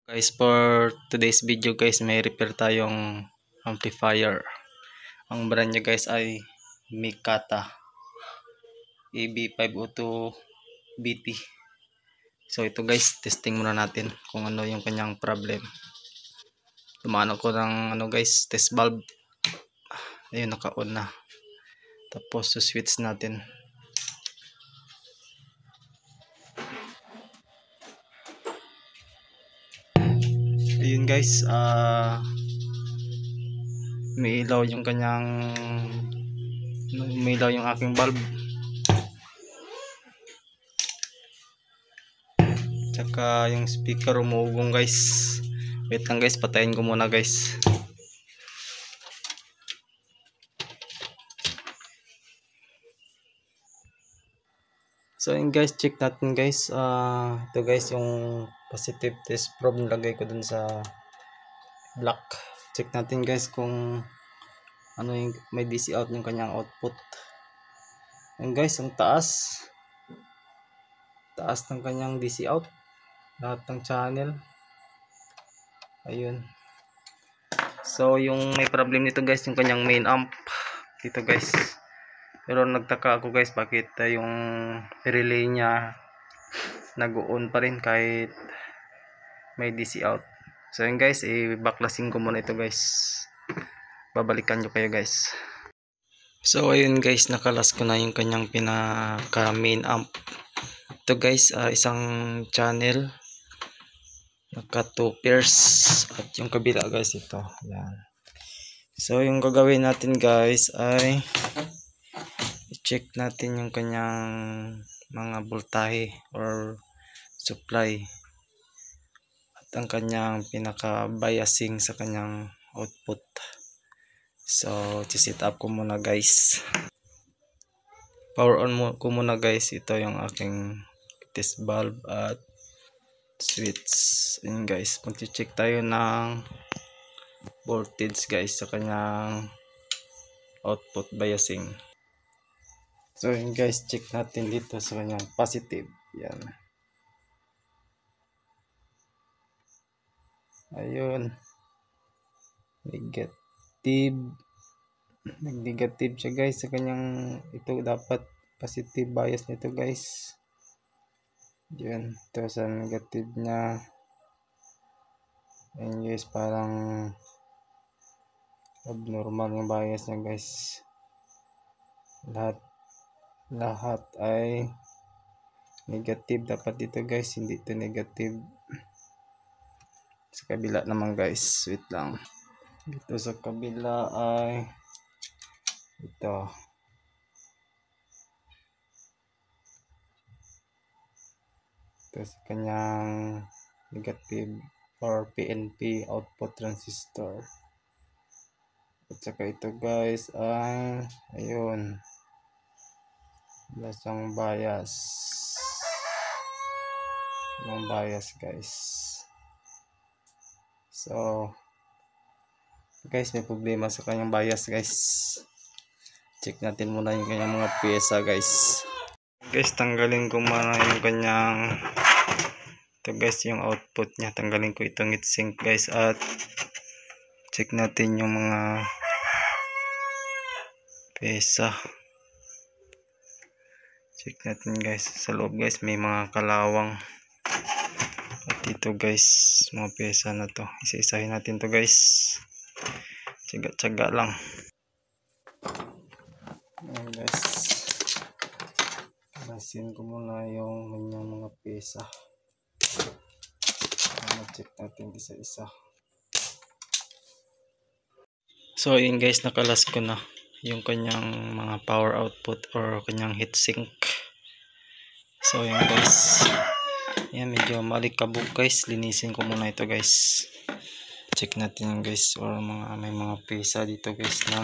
Guys, for today's video guys, may repair tayong amplifier. Ang brand niya guys ay Mikata EB502 BT. So ito guys, testing muna natin kung ano yung kanyang problem. Tumano ko ng guys, test valve. Ayun, naka-on na. Tapos switch natin. Ayun guys, may ilaw yung aking valve. Tsaka yung speaker umuugong guys. Wait lang guys, patayin ko muna guys. So yun guys, check natin guys. Ito guys yung positive test probe nilagay ko dun sa black. Check natin guys kung ano yung may DC out yung kanyang output. Yun guys, ang taas ng kanyang DC out, lahat ng channel. Ayun. So yung may problem nito guys, yung kanyang main amp dito guys. Pero nagtaka ako guys, bakit yung relay niya nag-on pa rin kahit may DC out. So yun guys, i-backlassing ko muna ito guys. Babalikan nyo kayo guys. So ayun guys, nakalas ko na yung kanyang pinaka main amp. Ito guys, isang channel, naka 2 pairs, at yung kabila guys ito. Yan. So yung gagawin natin guys ay i-check natin yung kanyang mga voltahe or supply at ang kanyang pinaka biasing sa kanyang output. So set up ko muna guys. Power on ko muna guys. Ito yung aking test valve at switch. Ayun guys, mag-check tayo ng voltage guys sa kanyang output biasing. So yun guys, check natin dito sa kanyang positive. Yan. Ayun. Negative siya guys sa kanyang, ito dapat positive bias nito guys. Yan. Ito sa negative nya. Ayun guys, parang abnormal yung bias nya guys. Lahat ay negative dapat dito guys, hindi ito negative. Sa kabila naman guys, wait lang. Dito sa kabila ay ito sa kanyang negative or PNP output transistor. At saka ito guys ay ayun, lasang bias, yung bias guys. So guys, may problema sa kanyang bias guys. Check natin muna yung kanyang mga pyesa guys. Guys, tanggalin ko muna yung kanyang, ito guys yung output nya. Tanggalin ko itong heatsink guys at check natin yung mga pyesa. Check natin guys sa loob guys, may mga kalawang. At dito guys, mga pyesa na to, isa-isahin natin to guys. Tsaga-tsaga lang. Ayan guys, kalasin ko muna yung mga pyesa. Check natin isa-isa. So ayun guys, nakalas ko na yung kanyang mga power output or kanyang heatsink. So ayun guys, yan, medyo malikabog guys. Linisin ko muna ito guys. Check natin yung guys, or may mga pyesa dito guys na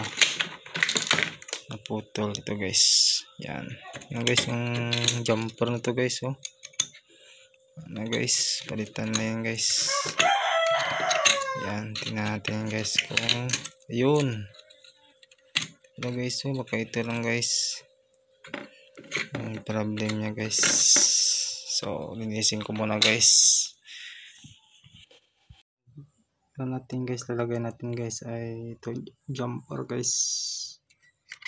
naputol ito guys. Yan. Yan guys, yung jumper na to guys, oh. Ano guys, palitan na yan guys. Yan, tingnan natin guys kung ayun. Ano guys, oh, baka ito lang guys yung problem nya guys. So linisin ko muna guys. Ito natin guys, lalagay natin guys ay ito jumper guys.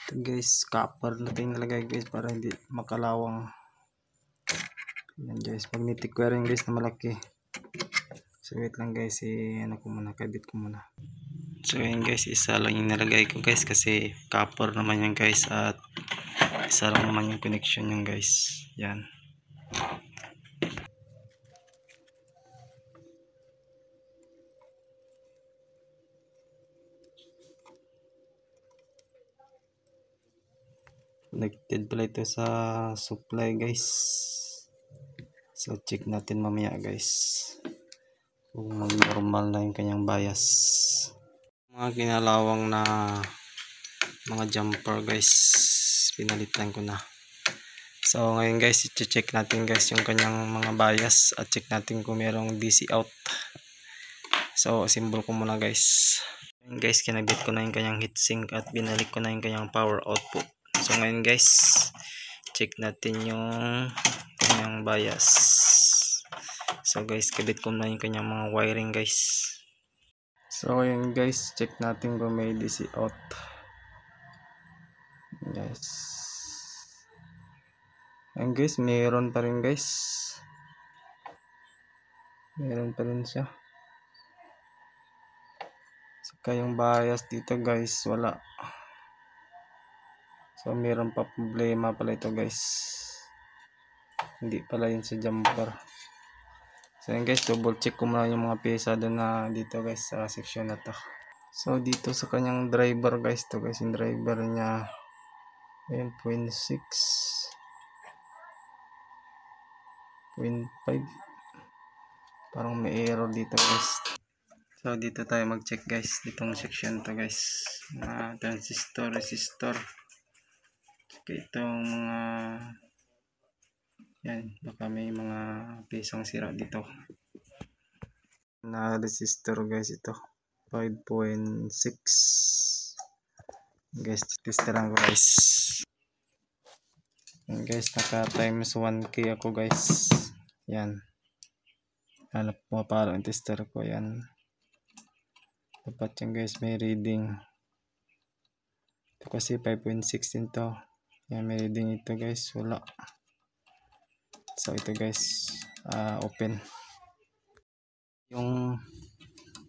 Ito guys, copper natin nalagay guys para hindi makalawang. Yan guys, magnetic wiring guys na malaki. So wait lang guys, ano ko muna, kabit ko muna. So yun guys, isa lang yung nalagay ko guys kasi copper naman yan guys at isa lang naman yung connection yung guys. Yan. Connected pala ito sa supply guys. So check natin mamaya guys kung mag-normal na yung kanyang bias. Mga ginalawang na mga jumper guys, pinalitan ko na. So ngayon guys, i-check natin guys yung kanyang mga bias at check natin kung merong DC out. So symbol ko muna guys. Ngayon guys, kinabit ko na yung kanyang heatsink at binalik ko na yung kanyang power output. So ngayon guys, check natin yung kanyang bias. So guys, kabit ko na yung kanyang mga wiring guys. So ayun guys, check natin kung may DC out. Guys. Ayun guys, meron pa rin guys. Meron pa rin siya. Saka yung bias dito guys, wala. So meron pa problema pala ito guys. Hindi pala yun sa jumper. So yun guys, double check ko muna yung mga pyesa doon na dito guys sa section na to. So dito sa kanyang driver guys, to guys yung driver niya. Ayun, 0.6 0.5. Parang may error dito guys. So dito tayo mag-check guys, ditong section to guys. Mga transistor, resistor. Check itong mga yan, baka may mga pisang sira dito. Na resistor guys ito. 5.6. Guys, testeran ko guys. Yan guys, naka times 1K ako guys. Yan. Hanap mo para ang tester ko yan. Dapat yan guys, may reading. Ito kasi 5.16 to. Yan, may reading ito guys, wala. So ito guys, open. Yung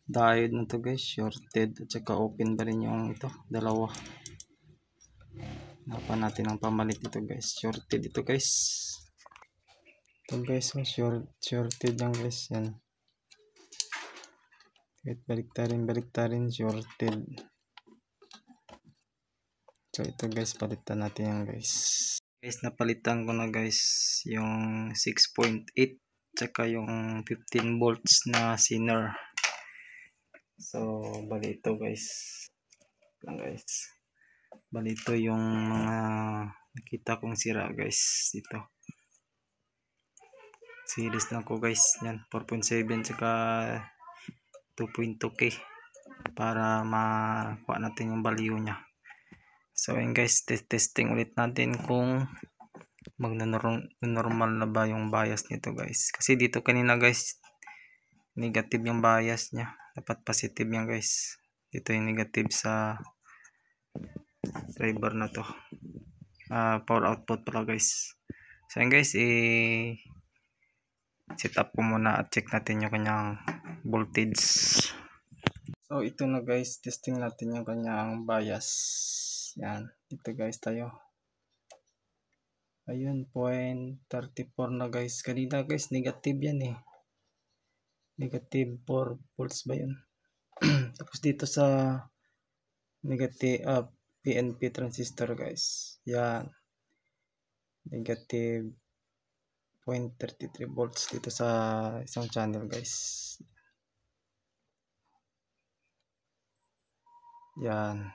diode na to guys, shorted at saka open pa rin yung ito, dalawa. Hanapan natin ang pamalit ito guys, shorted ito guys. Ito guys, shorted yan guys, yan. Wait, baliktarin, shorted. So ito guys, palitan natin yan guys. Guys, napalitan ko na guys yung 6.8 tsaka yung 15 volts na Zener. So bali ito guys. Bali ito yung mga nakita kong sira guys dito. Series na ko guys. Yan, 4.7 tsaka 2.2K para makuha natin yung value nya. So yun guys, testing ulit natin kung magna-normal na ba yung bias nito guys. Kasi dito kanina guys, negative yung bias nya. Dapat positive yan guys. Dito yung negative sa driver na to. Power output pala guys. So yun guys, set up ko muna at check natin yung kanyang voltage. So ito na guys, testing natin yung kanyang bias. Yan, dito guys tayo. Ayun, 0.34 na guys. Kanina guys, negative yan eh. Negative 4 volts ba yun? Tapos dito sa negative PNP transistor guys. Yan. Negative 0.33 volts dito sa isang channel guys. Yan.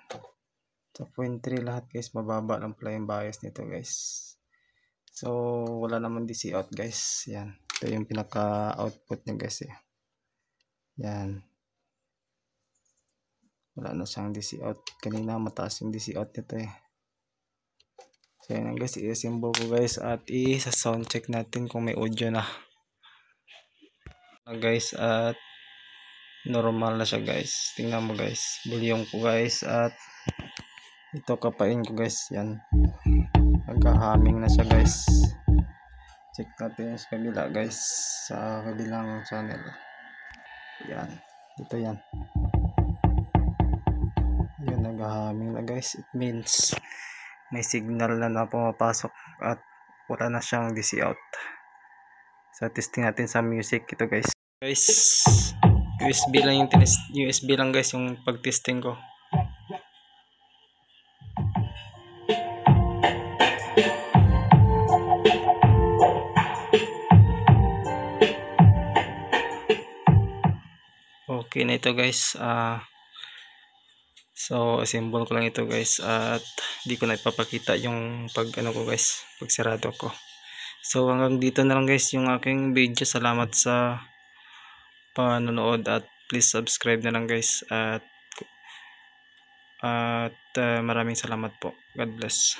So 0.3 lahat guys, mababa lang pala yung bias nito guys. So wala naman DC out guys. Yan. Ito yung pinaka output niya guys eh. Yan. Wala na siyang DC out. Kanina mataas yung DC out nito eh. So yan guys, i-assemble ko guys at i-sound check natin kung may audio na. Guys, at normal na siya guys. Tingnan mo guys, bulyong ko guys, at ito kapain ko guys, yan nagka-humming na siya guys. Check natin sa kabila guys, sa kabilang channel. Yan, dito yan, yun nag-humming na guys. It means may signal na pumapasok at wala na siyang DC out. So testing natin sa music ito guys. USB lang yung USB lang guys yung pag-testing ko. Okay na ito guys. So assemble ko lang ito guys, at di ko na ipapakita yung pag ano ko guys, pag sarado ko. So hanggang dito na lang guys yung aking video. Salamat sa panonood at please subscribe na lang guys, at maraming salamat po. God bless.